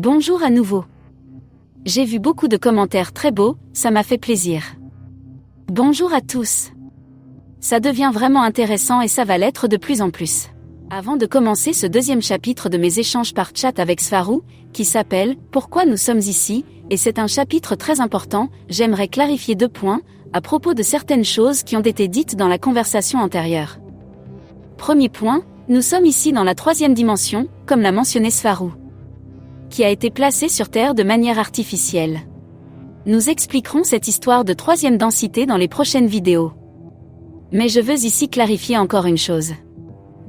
Bonjour à nouveau. J'ai vu beaucoup de commentaires très beaux, ça m'a fait plaisir. Bonjour à tous. Ça devient vraiment intéressant et ça va l'être de plus en plus. Avant de commencer ce deuxième chapitre de mes échanges par chat avec Sfarou, qui s'appelle « Pourquoi nous sommes ici ?» et c'est un chapitre très important, j'aimerais clarifier 2 points, à propos de certaines choses qui ont été dites dans la conversation antérieure. Premier point, nous sommes ici dans la 3e dimension, comme l'a mentionné Sfarou, qui a été placée sur Terre de manière artificielle. Nous expliquerons cette histoire de 3e densité dans les prochaines vidéos. Mais je veux ici clarifier encore une chose.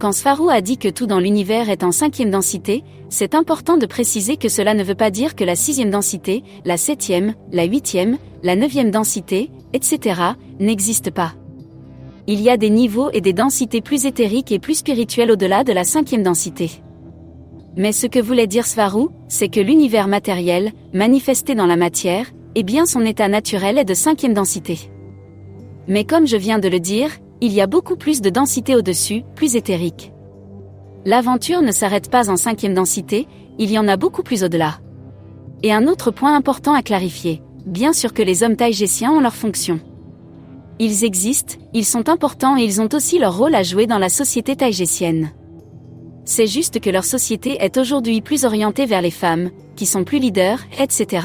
Quand Sfarou a dit que tout dans l'univers est en 5e densité, c'est important de préciser que cela ne veut pas dire que la 6e densité, la 7e, la 8e, la 9e densité, etc., n'existent pas. Il y a des niveaux et des densités plus éthériques et plus spirituelles au-delà de la 5e densité. Mais ce que voulait dire Sfarou, c'est que l'univers matériel, manifesté dans la matière, eh bien son état naturel est de 5e densité. Mais comme je viens de le dire, il y a beaucoup plus de densité au-dessus, plus éthérique. L'aventure ne s'arrête pas en 5e densité, il y en a beaucoup plus au-delà. Et un autre point important à clarifier, bien sûr que les hommes taïgésiens ont leur fonction. Ils existent, ils sont importants et ils ont aussi leur rôle à jouer dans la société taïgésienne. C'est juste que leur société est aujourd'hui plus orientée vers les femmes, qui sont plus leaders, etc.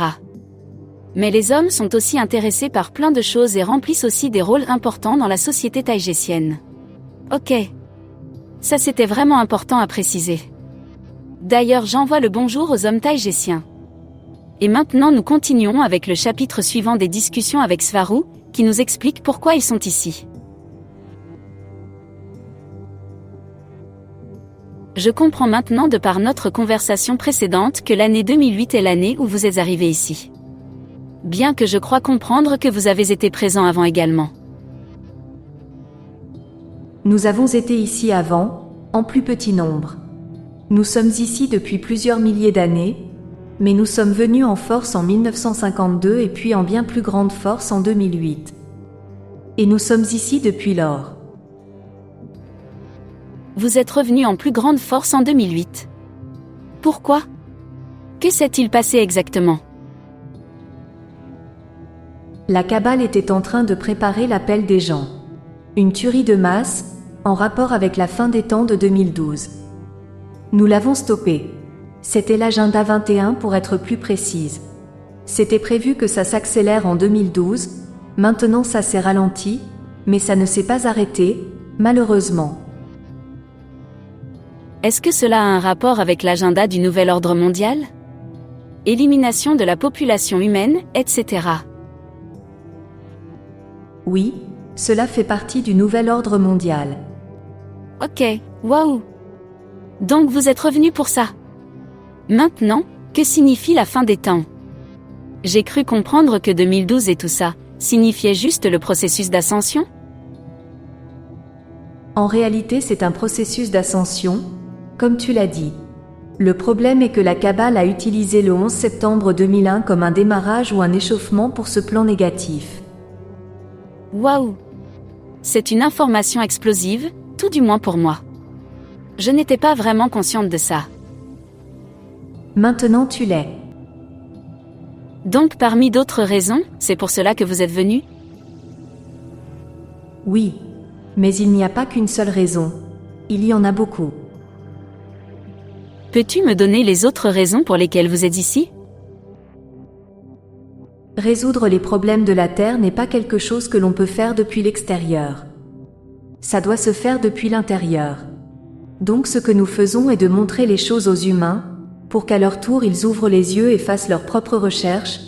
Mais les hommes sont aussi intéressés par plein de choses et remplissent aussi des rôles importants dans la société taïgésienne. Ok. Ça c'était vraiment important à préciser. D'ailleurs j'envoie le bonjour aux hommes taïgésiens. Et maintenant nous continuons avec le chapitre suivant des discussions avec Sfarou, qui nous explique pourquoi ils sont ici. Je comprends maintenant de par notre conversation précédente que l'année 2008 est l'année où vous êtes arrivé ici. Bien que je crois comprendre que vous avez été présent avant également. Nous avons été ici avant, en plus petit nombre. Nous sommes ici depuis plusieurs milliers d'années, mais nous sommes venus en force en 1952 et puis en bien plus grande force en 2008. Et nous sommes ici depuis lors. Vous êtes revenu en plus grande force en 2008. Pourquoi? Que s'est-il passé exactement? La Kabbale était en train de préparer l'appel des gens. Une tuerie de masse, en rapport avec la fin des temps de 2012. Nous l'avons stoppé. C'était l'agenda 21 pour être plus précise. C'était prévu que ça s'accélère en 2012, maintenant ça s'est ralenti, mais ça ne s'est pas arrêté, malheureusement. Est-ce que cela a un rapport avec l'agenda du nouvel ordre mondial? Élimination de la population humaine, etc. Oui, cela fait partie du nouvel ordre mondial. Ok, waouh! Donc vous êtes revenu pour ça. Maintenant, que signifie la fin des temps? J'ai cru comprendre que 2012 et tout ça, signifiait juste le processus d'ascension? En réalité c'est un processus d'ascension, comme tu l'as dit. Le problème est que la Kabbale a utilisé le 11 septembre 2001 comme un démarrage ou un échauffement pour ce plan négatif. Waouh! C'est une information explosive, tout du moins pour moi. Je n'étais pas vraiment consciente de ça. Maintenant tu l'es. Donc parmi d'autres raisons, c'est pour cela que vous êtes venu? Oui. Mais il n'y a pas qu'une seule raison. Il y en a beaucoup. Peux-tu me donner les autres raisons pour lesquelles vous êtes ici? Résoudre les problèmes de la Terre n'est pas quelque chose que l'on peut faire depuis l'extérieur. Ça doit se faire depuis l'intérieur. Donc ce que nous faisons est de montrer les choses aux humains, pour qu'à leur tour ils ouvrent les yeux et fassent leurs propres recherches,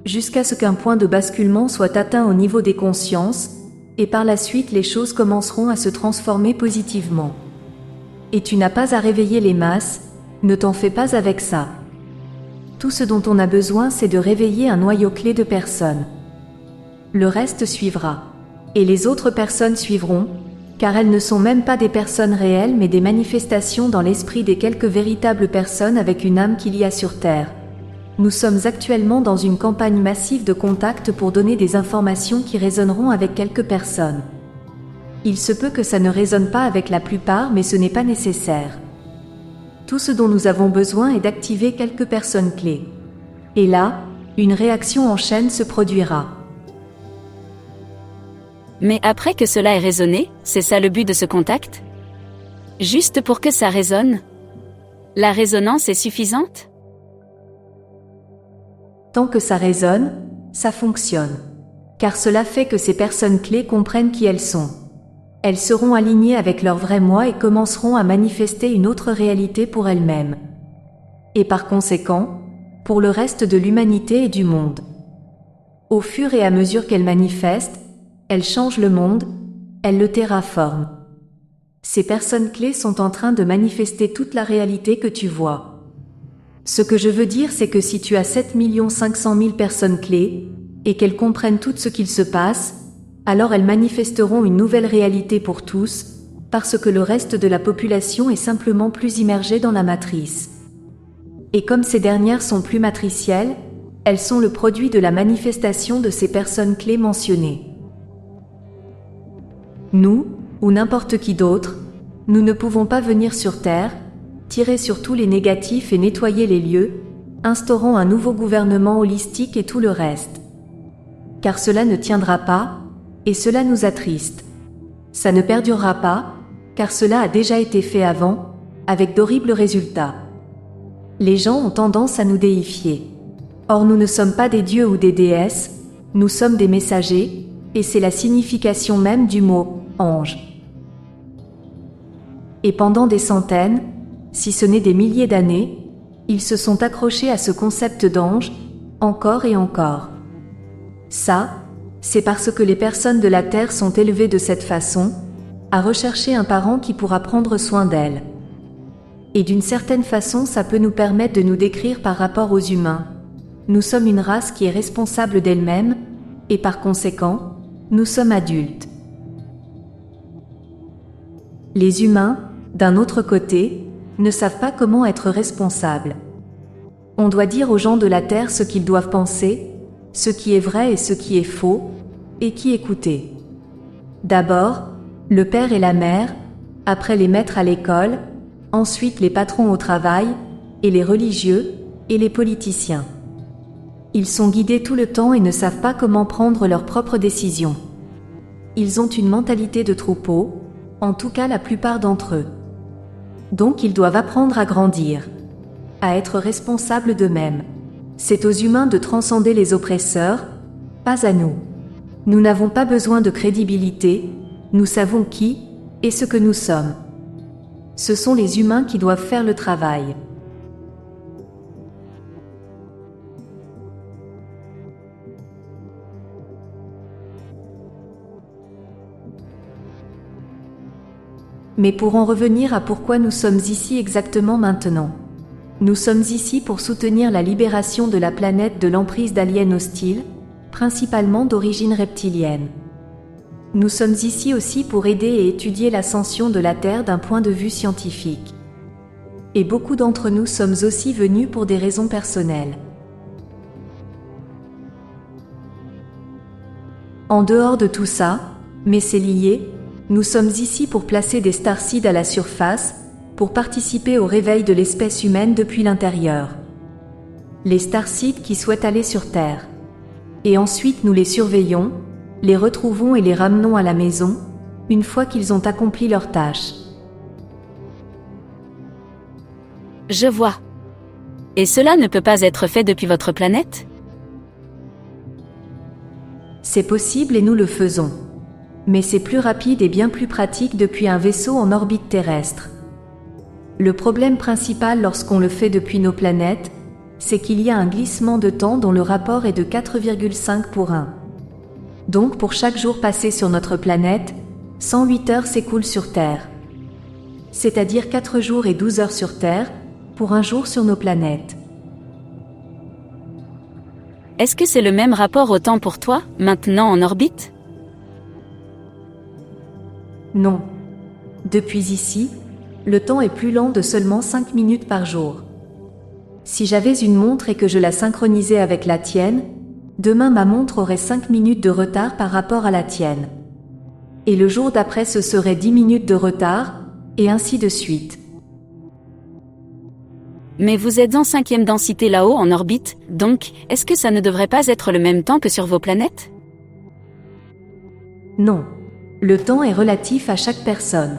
jusqu'à ce qu'un point de basculement soit atteint au niveau des consciences, et par la suite les choses commenceront à se transformer positivement. Et tu n'as pas à réveiller les masses, ne t'en fais pas avec ça. Tout ce dont on a besoin c'est de réveiller un noyau clé de personnes. Le reste suivra. Et les autres personnes suivront, car elles ne sont même pas des personnes réelles mais des manifestations dans l'esprit des quelques véritables personnes avec une âme qu'il y a sur Terre. Nous sommes actuellement dans une campagne massive de contact pour donner des informations qui résonneront avec quelques personnes. Il se peut que ça ne résonne pas avec la plupart mais ce n'est pas nécessaire. Tout ce dont nous avons besoin est d'activer quelques personnes clés. Et là, une réaction en chaîne se produira. Mais après que cela ait résonné, c'est ça le but de ce contact? Juste pour que ça résonne? La résonance est suffisante? Tant que ça résonne, ça fonctionne. Car cela fait que ces personnes clés comprennent qui elles sont. Elles seront alignées avec leur vrai moi et commenceront à manifester une autre réalité pour elles-mêmes. Et par conséquent, pour le reste de l'humanité et du monde. Au fur et à mesure qu'elles manifestent, elles changent le monde, elles le terraforment. Ces personnes clés sont en train de manifester toute la réalité que tu vois. Ce que je veux dire, c'est que si tu as 7 500 000 personnes clés, et qu'elles comprennent tout ce qu'il se passe, alors elles manifesteront une nouvelle réalité pour tous, parce que le reste de la population est simplement plus immergé dans la matrice. Et comme ces dernières sont plus matricielles, elles sont le produit de la manifestation de ces personnes clés mentionnées. Nous, ou n'importe qui d'autre, nous ne pouvons pas venir sur Terre, tirer sur tous les négatifs et nettoyer les lieux, instaurant un nouveau gouvernement holistique et tout le reste. Car cela ne tiendra pas, et cela nous attriste. Ça ne perdurera pas, car cela a déjà été fait avant, avec d'horribles résultats. Les gens ont tendance à nous déifier. Or nous ne sommes pas des dieux ou des déesses, nous sommes des messagers, et c'est la signification même du mot « ange ». Et pendant des centaines, si ce n'est des milliers d'années, ils se sont accrochés à ce concept d'ange, encore et encore. Ça, c'est parce que les personnes de la Terre sont élevées de cette façon, à rechercher un parent qui pourra prendre soin d'elles. Et d'une certaine façon, ça peut nous permettre de nous décrire par rapport aux humains. Nous sommes une race qui est responsable d'elle-même, et par conséquent, nous sommes adultes. Les humains, d'un autre côté, ne savent pas comment être responsables. On doit dire aux gens de la Terre ce qu'ils doivent penser, ce qui est vrai et ce qui est faux, et qui écouter. D'abord, le père et la mère, après les maîtres à l'école, ensuite les patrons au travail, et les religieux, et les politiciens. Ils sont guidés tout le temps et ne savent pas comment prendre leurs propres décisions. Ils ont une mentalité de troupeau, en tout cas la plupart d'entre eux. Donc ils doivent apprendre à grandir, à être responsables d'eux-mêmes. C'est aux humains de transcender les oppresseurs, pas à nous. Nous n'avons pas besoin de crédibilité, nous savons qui et ce que nous sommes. Ce sont les humains qui doivent faire le travail. Mais pour en revenir à pourquoi nous sommes ici exactement maintenant. Nous sommes ici pour soutenir la libération de la planète de l'emprise d'aliens hostiles, principalement d'origine reptilienne. Nous sommes ici aussi pour aider et étudier l'ascension de la Terre d'un point de vue scientifique. Et beaucoup d'entre nous sommes aussi venus pour des raisons personnelles. En dehors de tout ça, mais c'est lié, nous sommes ici pour placer des starseeds à la surface, pour participer au réveil de l'espèce humaine depuis l'intérieur. Les starseeds qui souhaitent aller sur Terre. Et ensuite nous les surveillons, les retrouvons et les ramenons à la maison, une fois qu'ils ont accompli leur tâche. Je vois. Et cela ne peut pas être fait depuis votre planète? C'est possible et nous le faisons. Mais c'est plus rapide et bien plus pratique depuis un vaisseau en orbite terrestre. Le problème principal lorsqu'on le fait depuis nos planètes, c'est qu'il y a un glissement de temps dont le rapport est de 4,5 pour 1. Donc pour chaque jour passé sur notre planète, 108 heures s'écoulent sur Terre. C'est-à-dire 4 jours et 12 heures sur Terre, pour un jour sur nos planètes. Est-ce que c'est le même rapport au temps pour toi, maintenant en orbite? Non. Depuis ici, le temps est plus lent de seulement 5 minutes par jour. Si j'avais une montre et que je la synchronisais avec la tienne, demain ma montre aurait 5 minutes de retard par rapport à la tienne. Et le jour d'après ce serait 10 minutes de retard, et ainsi de suite. Mais vous êtes en 5e densité là-haut en orbite, donc, est-ce que ça ne devrait pas être le même temps que sur vos planètes? Non. Le temps est relatif à chaque personne.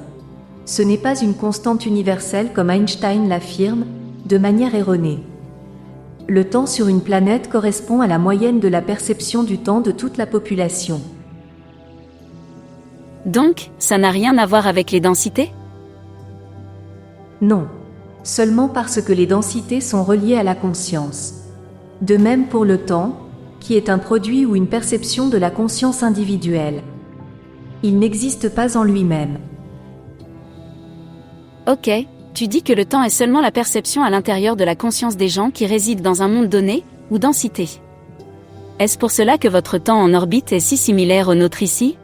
Ce n'est pas une constante universelle comme Einstein l'affirme, de manière erronée. Le temps sur une planète correspond à la moyenne de la perception du temps de toute la population. Donc, ça n'a rien à voir avec les densités? Non. Seulement parce que les densités sont reliées à la conscience. De même pour le temps, qui est un produit ou une perception de la conscience individuelle. Il n'existe pas en lui-même. Ok, tu dis que le temps est seulement la perception à l'intérieur de la conscience des gens qui résident dans un monde donné, ou densité. Est-ce pour cela que votre temps en orbite est si similaire au nôtre ici?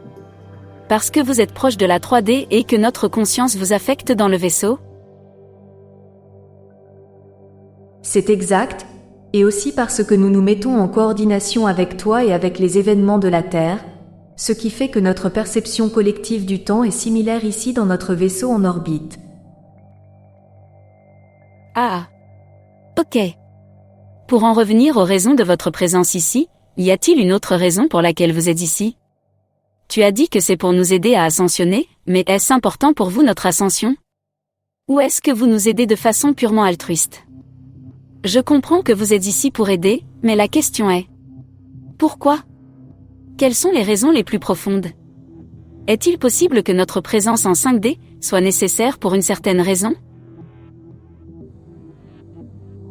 Parce que vous êtes proche de la 3D et que notre conscience vous affecte dans le vaisseau? C'est exact, et aussi parce que nous nous mettons en coordination avec toi et avec les événements de la Terre, ce qui fait que notre perception collective du temps est similaire ici dans notre vaisseau en orbite. Ah. Ok. Pour en revenir aux raisons de votre présence ici, y a-t-il une autre raison pour laquelle vous êtes ici? Tu as dit que c'est pour nous aider à ascensionner, mais est-ce important pour vous notre ascension? Ou est-ce que vous nous aidez de façon purement altruiste? Je comprends que vous êtes ici pour aider, mais la question est: pourquoi? Quelles sont les raisons les plus profondes? Est-il possible que notre présence en 5D soit nécessaire pour une certaine raison?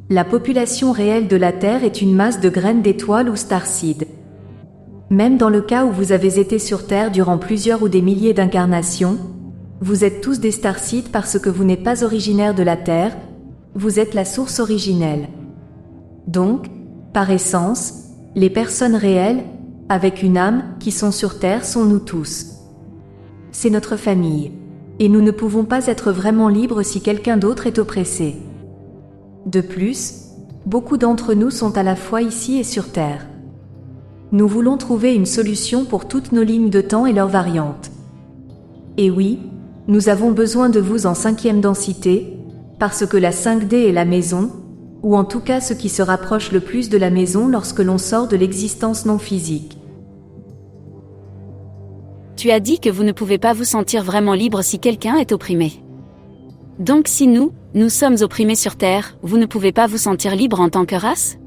La population réelle de la Terre est une masse de graines d'étoiles ou starseeds. Même dans le cas où vous avez été sur Terre durant plusieurs ou des milliers d'incarnations, vous êtes tous des starseeds parce que vous n'êtes pas originaire de la Terre, vous êtes la source originelle. Donc, par essence, les personnes réelles, avec une âme, qui sont sur Terre sont nous tous. C'est notre famille. Et nous ne pouvons pas être vraiment libres si quelqu'un d'autre est oppressé. De plus, beaucoup d'entre nous sont à la fois ici et sur Terre. Nous voulons trouver une solution pour toutes nos lignes de temps et leurs variantes. Et oui, nous avons besoin de vous en 5e densité, parce que la 5D est la maison, ou en tout cas ce qui se rapproche le plus de la maison lorsque l'on sort de l'existence non physique. Tu as dit que vous ne pouvez pas vous sentir vraiment libre si quelqu'un est opprimé. Donc si nous sommes opprimés sur Terre, vous ne pouvez pas vous sentir libre en tant que race?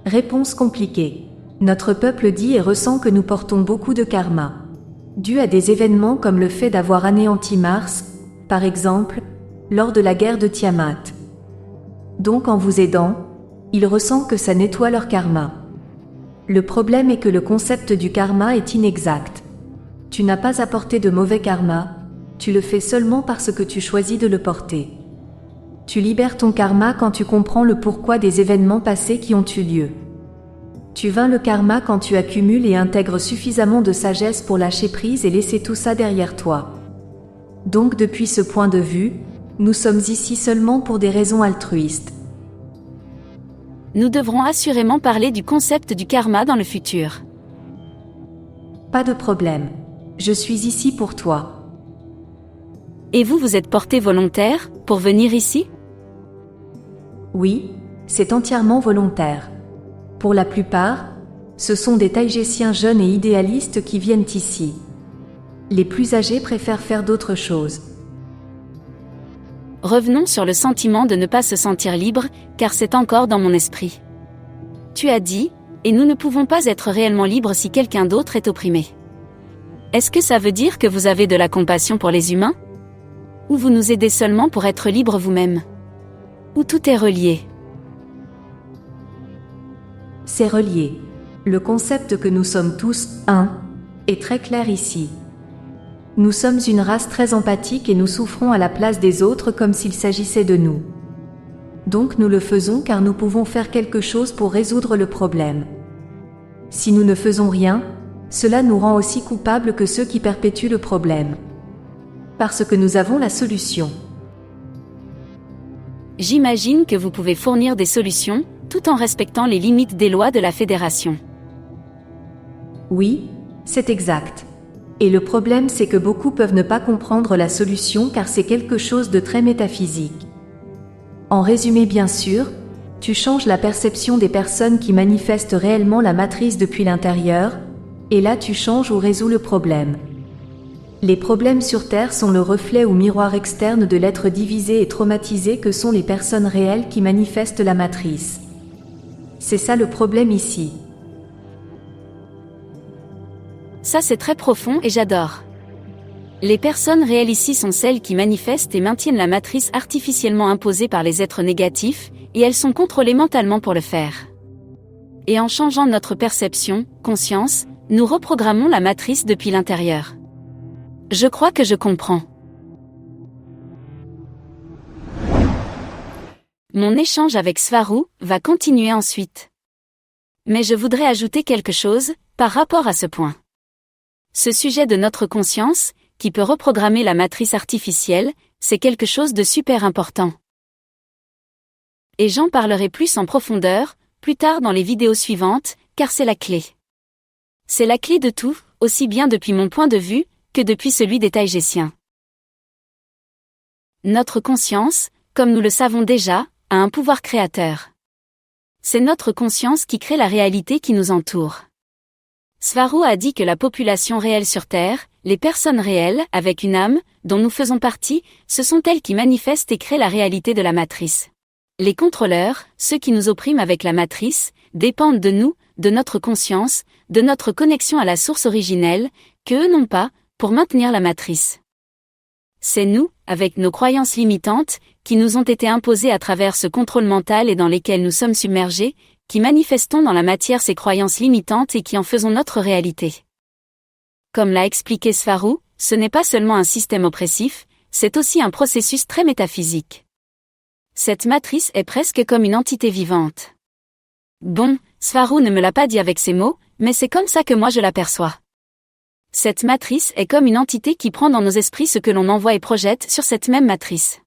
Réponse compliquée. Notre peuple dit et ressent que nous portons beaucoup de karma. Dû à des événements comme le fait d'avoir anéanti Mars, par exemple, lors de la guerre de Tiamat. Donc en vous aidant, ils ressentent que ça nettoie leur karma. Le problème est que le concept du karma est inexact. Tu n'as pas apporté de mauvais karma, tu le fais seulement parce que tu choisis de le porter. Tu libères ton karma quand tu comprends le pourquoi des événements passés qui ont eu lieu. Tu vains le karma quand tu accumules et intègres suffisamment de sagesse pour lâcher prise et laisser tout ça derrière toi. Donc depuis ce point de vue, nous sommes ici seulement pour des raisons altruistes. Nous devrons assurément parler du concept du karma dans le futur. Pas de problème. Je suis ici pour toi. Et vous êtes porté volontaire pour venir ici? Oui, c'est entièrement volontaire. Pour la plupart, ce sont des Taïgésiens jeunes et idéalistes qui viennent ici. Les plus âgés préfèrent faire d'autres choses. Revenons sur le sentiment de ne pas se sentir libre, car c'est encore dans mon esprit. Tu as dit, et nous ne pouvons pas être réellement libres si quelqu'un d'autre est opprimé. Est-ce que ça veut dire que vous avez de la compassion pour les humains? Ou vous nous aidez seulement pour être libres vous-même? Ou tout est relié? C'est relié. Le concept que nous sommes tous un est très clair ici. Nous sommes une race très empathique et nous souffrons à la place des autres comme s'il s'agissait de nous. Donc nous le faisons car nous pouvons faire quelque chose pour résoudre le problème. Si nous ne faisons rien, cela nous rend aussi coupables que ceux qui perpétuent le problème. Parce que nous avons la solution. J'imagine que vous pouvez fournir des solutions, tout en respectant les limites des lois de la Fédération. Oui, c'est exact. Et le problème c'est que beaucoup peuvent ne pas comprendre la solution car c'est quelque chose de très métaphysique. En résumé bien sûr, tu changes la perception des personnes qui manifestent réellement la matrice depuis l'intérieur, et là tu changes ou résous le problème. Les problèmes sur Terre sont le reflet ou miroir externe de l'être divisé et traumatisé que sont les personnes réelles qui manifestent la matrice. C'est ça le problème ici. Ça c'est très profond et j'adore. Les personnes réelles ici sont celles qui manifestent et maintiennent la matrice artificiellement imposée par les êtres négatifs, et elles sont contrôlées mentalement pour le faire. Et en changeant notre perception, conscience, nous reprogrammons la matrice depuis l'intérieur. Je crois que je comprends. Mon échange avec Svaru va continuer ensuite. Mais je voudrais ajouter quelque chose, par rapport à ce point. Ce sujet de notre conscience, qui peut reprogrammer la matrice artificielle, c'est quelque chose de super important. Et j'en parlerai plus en profondeur, plus tard dans les vidéos suivantes, car c'est la clé. C'est la clé de tout, aussi bien depuis mon point de vue, que depuis celui des Taïgésiens. Notre conscience, comme nous le savons déjà, a un pouvoir créateur. C'est notre conscience qui crée la réalité qui nous entoure. Svaru a dit que la population réelle sur Terre, les personnes réelles, avec une âme, dont nous faisons partie, ce sont elles qui manifestent et créent la réalité de la matrice. Les contrôleurs, ceux qui nous oppriment avec la matrice, dépendent de nous, de notre conscience, de notre connexion à la source originelle, que eux n'ont pas, pour maintenir la matrice. C'est nous, avec nos croyances limitantes, qui nous ont été imposées à travers ce contrôle mental et dans lesquels nous sommes submergés, qui manifestons dans la matière ces croyances limitantes et qui en faisons notre réalité. Comme l'a expliqué Svaru, ce n'est pas seulement un système oppressif, c'est aussi un processus très métaphysique. Cette matrice est presque comme une entité vivante. Bon, Svaru ne me l'a pas dit avec ces mots, mais c'est comme ça que moi je l'aperçois. Cette matrice est comme une entité qui prend dans nos esprits ce que l'on envoie et projette sur cette même matrice.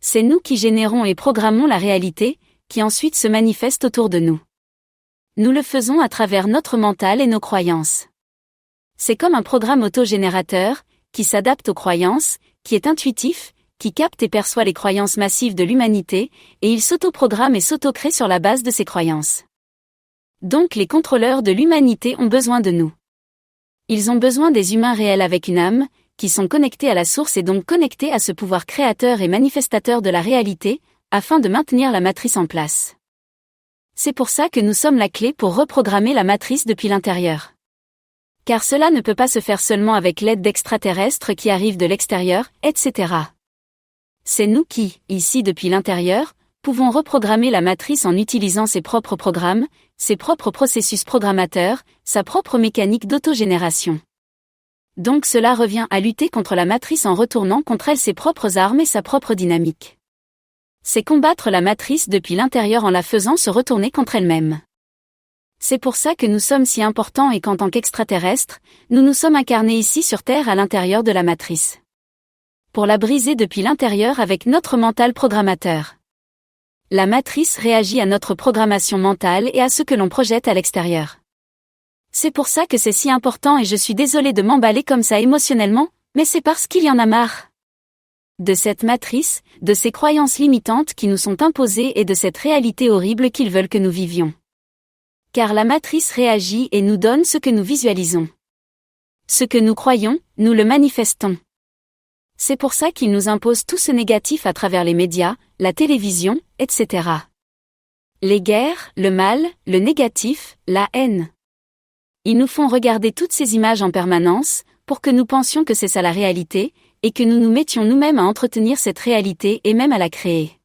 C'est nous qui générons et programmons la réalité, qui ensuite se manifeste autour de nous. Nous le faisons à travers notre mental et nos croyances. C'est comme un programme autogénérateur, qui s'adapte aux croyances, qui est intuitif, qui capte et perçoit les croyances massives de l'humanité, et il s'autoprogramme et s'autocrée sur la base de ces croyances. Donc les contrôleurs de l'humanité ont besoin de nous. Ils ont besoin des humains réels avec une âme, qui sont connectés à la source et donc connectés à ce pouvoir créateur et manifestateur de la réalité, afin de maintenir la matrice en place. C'est pour ça que nous sommes la clé pour reprogrammer la matrice depuis l'intérieur. Car cela ne peut pas se faire seulement avec l'aide d'extraterrestres qui arrivent de l'extérieur, etc. C'est nous qui, ici depuis l'intérieur, pouvons reprogrammer la matrice en utilisant ses propres programmes, ses propres processus programmateurs, sa propre mécanique d'autogénération. Donc cela revient à lutter contre la matrice en retournant contre elle ses propres armes et sa propre dynamique. C'est combattre la matrice depuis l'intérieur en la faisant se retourner contre elle-même. C'est pour ça que nous sommes si importants et qu'en tant qu'extraterrestres, nous nous sommes incarnés ici sur Terre à l'intérieur de la matrice. Pour la briser depuis l'intérieur avec notre mental programmateur. La matrice réagit à notre programmation mentale et à ce que l'on projette à l'extérieur. C'est pour ça que c'est si important et je suis désolée de m'emballer comme ça émotionnellement, mais c'est parce qu'il y en a marre. De cette matrice, de ces croyances limitantes qui nous sont imposées et de cette réalité horrible qu'ils veulent que nous vivions. Car la matrice réagit et nous donne ce que nous visualisons. Ce que nous croyons, nous le manifestons. C'est pour ça qu'ils nous imposent tout ce négatif à travers les médias, la télévision, etc. Les guerres, le mal, le négatif, la haine. Ils nous font regarder toutes ces images en permanence, pour que nous pensions que c'est ça la réalité, et que nous nous mettions nous-mêmes à entretenir cette réalité et même à la créer.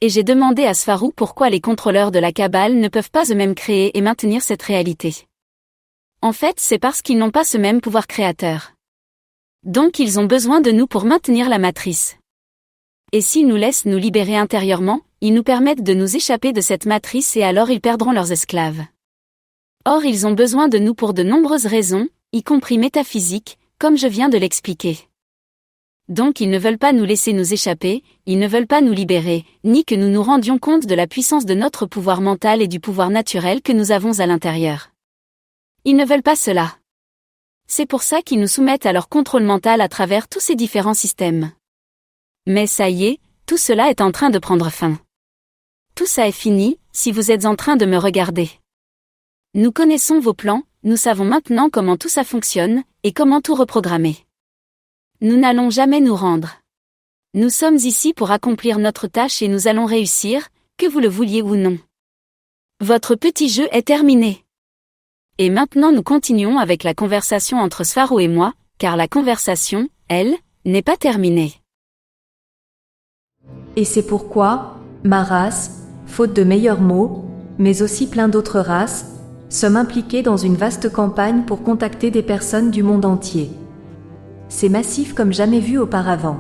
Et j'ai demandé à Svaru pourquoi les contrôleurs de la Kabbale ne peuvent pas eux-mêmes créer et maintenir cette réalité. En fait, c'est parce qu'ils n'ont pas ce même pouvoir créateur. Donc ils ont besoin de nous pour maintenir la matrice. Et s'ils nous laissent nous libérer intérieurement, ils nous permettent de nous échapper de cette matrice et alors ils perdront leurs esclaves. Or ils ont besoin de nous pour de nombreuses raisons, y compris métaphysiques, comme je viens de l'expliquer. Donc ils ne veulent pas nous laisser nous échapper, ils ne veulent pas nous libérer, ni que nous nous rendions compte de la puissance de notre pouvoir mental et du pouvoir naturel que nous avons à l'intérieur. Ils ne veulent pas cela. C'est pour ça qu'ils nous soumettent à leur contrôle mental à travers tous ces différents systèmes. Mais ça y est, Tout cela est en train de prendre fin. Tout ça est fini, si vous êtes en train de me regarder. Nous connaissons vos plans, nous savons maintenant comment tout ça fonctionne, et comment tout reprogrammer. Nous n'allons jamais nous rendre. Nous sommes ici pour accomplir notre tâche et nous allons réussir, que vous le vouliez ou non. Votre petit jeu est terminé. Et maintenant nous continuons avec la conversation entre Spharo et moi, car la conversation, elle, n'est pas terminée. Et c'est pourquoi, ma race, faute de meilleurs mots, mais aussi plein d'autres races, sommes impliqués dans une vaste campagne pour contacter des personnes du monde entier. C'est massif comme jamais vu auparavant.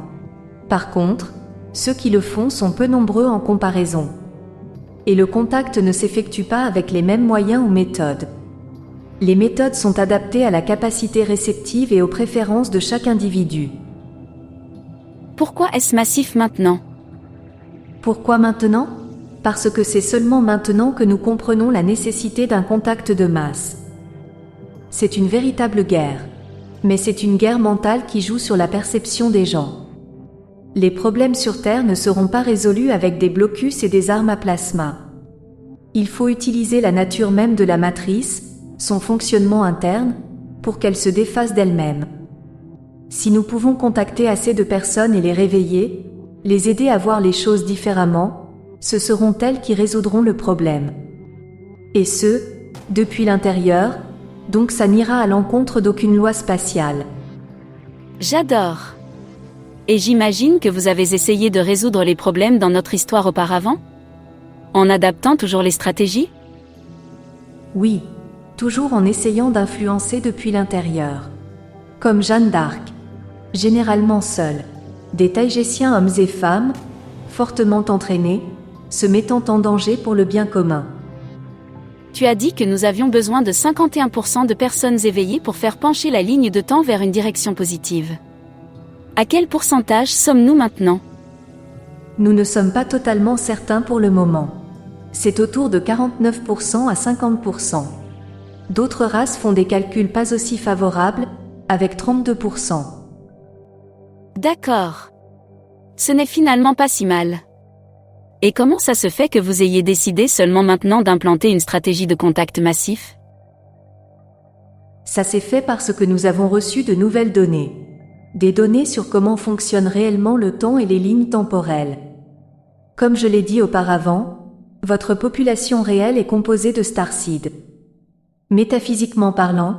Par contre, ceux qui le font sont peu nombreux en comparaison. Et le contact ne s'effectue pas avec les mêmes moyens ou méthodes. Les méthodes sont adaptées à la capacité réceptive et aux préférences de chaque individu. Pourquoi est-ce massif maintenant ? Pourquoi maintenant ? Parce que c'est seulement maintenant que nous comprenons la nécessité d'un contact de masse. C'est une véritable guerre. Mais c'est une guerre mentale qui joue sur la perception des gens. Les problèmes sur Terre ne seront pas résolus avec des blocus et des armes à plasma. Il faut utiliser la nature même de la matrice, son fonctionnement interne, pour qu'elle se défasse d'elle-même. Si nous pouvons contacter assez de personnes et les réveiller, les aider à voir les choses différemment, ce seront elles qui résoudront le problème. Et ce, depuis l'intérieur, donc ça n'ira à l'encontre d'aucune loi spatiale. J'adore. Et j'imagine que vous avez essayé de résoudre les problèmes dans notre histoire auparavant ? En adaptant toujours les stratégies ? Oui, toujours en essayant d'influencer depuis l'intérieur. Comme Jeanne d'Arc. Généralement seuls. Des Taïgésiens hommes et femmes, fortement entraînés, se mettant en danger pour le bien commun. Tu as dit que nous avions besoin de 51% de personnes éveillées pour faire pencher la ligne de temps vers une direction positive. À quel pourcentage sommes-nous maintenant ? Nous ne sommes pas totalement certains pour le moment. C'est autour de 49% à 50%. D'autres races font des calculs pas aussi favorables, avec 32%. D'accord. Ce n'est finalement pas si mal. Et comment ça se fait que vous ayez décidé seulement maintenant d'implanter une stratégie de contact massif ? Ça s'est fait parce que nous avons reçu de nouvelles données. Des données sur comment fonctionne réellement le temps et les lignes temporelles. Comme je l'ai dit auparavant, votre population réelle est composée de starseeds. Métaphysiquement parlant,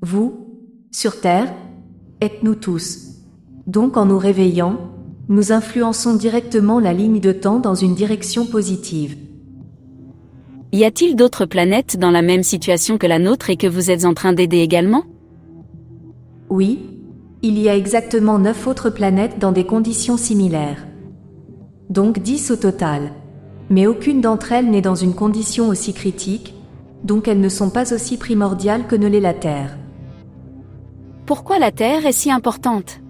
vous, sur Terre, êtes nous tous. Donc en nous réveillant, nous influençons directement la ligne de temps dans une direction positive. Y a-t-il d'autres planètes dans la même situation que la nôtre et que vous êtes en train d'aider également ? Oui, il y a exactement 9 autres planètes dans des conditions similaires. Donc 10 au total. Mais aucune d'entre elles n'est dans une condition aussi critique, donc elles ne sont pas aussi primordiales que ne l'est la Terre. Pourquoi la Terre est si importante ?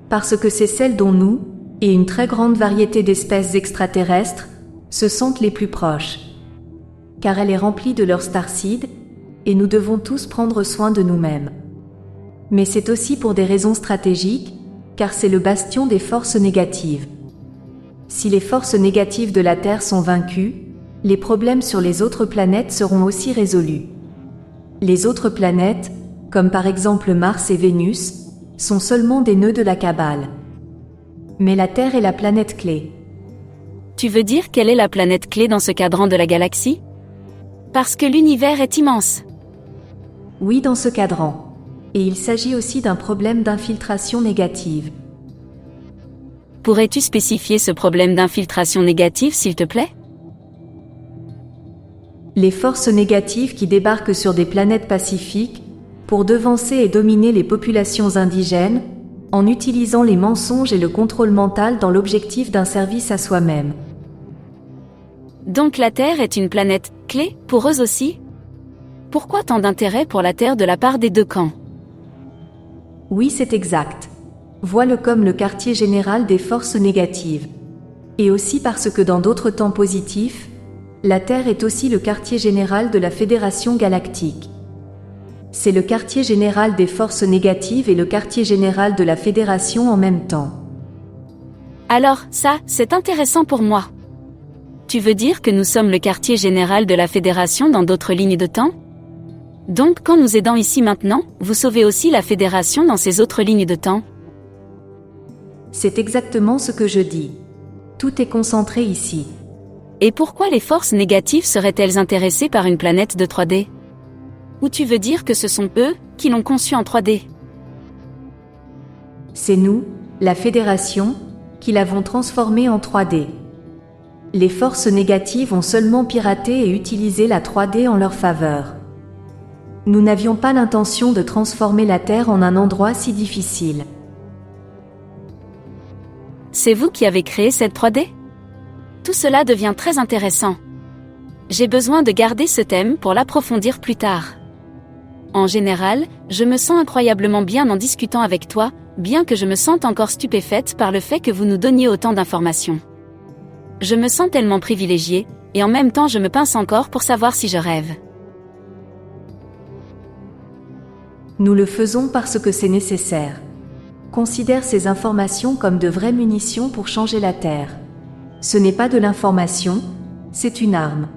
Parce que c'est celle dont nous, et une très grande variété d'espèces extraterrestres, se sentent les plus proches. Car elle est remplie de leurs starseeds, et nous devons tous prendre soin de nous-mêmes. Mais c'est aussi pour des raisons stratégiques, car c'est le bastion des forces négatives. Si les forces négatives de la Terre sont vaincues, les problèmes sur les autres planètes seront aussi résolus. Les autres planètes, comme par exemple Mars et Vénus, sont seulement des nœuds de la Kabbale. Mais la Terre est la planète clé. Tu veux dire quelle est la planète clé dans ce cadran de la galaxie ? Parce que l'univers est immense. Oui, dans ce cadran. Et il s'agit aussi d'un problème d'infiltration négative. Pourrais-tu spécifier ce problème d'infiltration négative, s'il te plaît ? Les forces négatives qui débarquent sur des planètes pacifiques, pour devancer et dominer les populations indigènes, en utilisant les mensonges et le contrôle mental dans l'objectif d'un service à soi-même. Donc la Terre est une planète clé pour eux aussi ? Pourquoi tant d'intérêt pour la Terre de la part des deux camps ? Oui, c'est exact. Vois-le comme le quartier général des forces négatives. Et aussi parce que dans d'autres temps positifs, la Terre est aussi le quartier général de la Fédération galactique. C'est le quartier général des forces négatives et le quartier général de la Fédération en même temps. Alors, ça, c'est intéressant pour moi. Tu veux dire que nous sommes le quartier général de la Fédération dans d'autres lignes de temps? Donc quand nous aidons ici maintenant, vous sauvez aussi la Fédération dans ces autres lignes de temps? C'est exactement ce que je dis. Tout est concentré ici. Et pourquoi les forces négatives seraient-elles intéressées par une planète de 3D? Ou tu veux dire que ce sont eux qui l'ont conçue en 3D? C'est nous, la Fédération, qui l'avons transformée en 3D. Les forces négatives ont seulement piraté et utilisé la 3D en leur faveur. Nous n'avions pas l'intention de transformer la Terre en un endroit si difficile. C'est vous qui avez créé cette 3D? Tout cela devient très intéressant. J'ai besoin de garder ce thème pour l'approfondir plus tard. En général, je me sens incroyablement bien en discutant avec toi, bien que je me sente encore stupéfaite par le fait que vous nous donniez autant d'informations. Je me sens tellement privilégiée, et en même temps je me pince encore pour savoir si je rêve. Nous le faisons parce que c'est nécessaire. Considère ces informations comme de vraies munitions pour changer la Terre. Ce n'est pas de l'information, c'est une arme.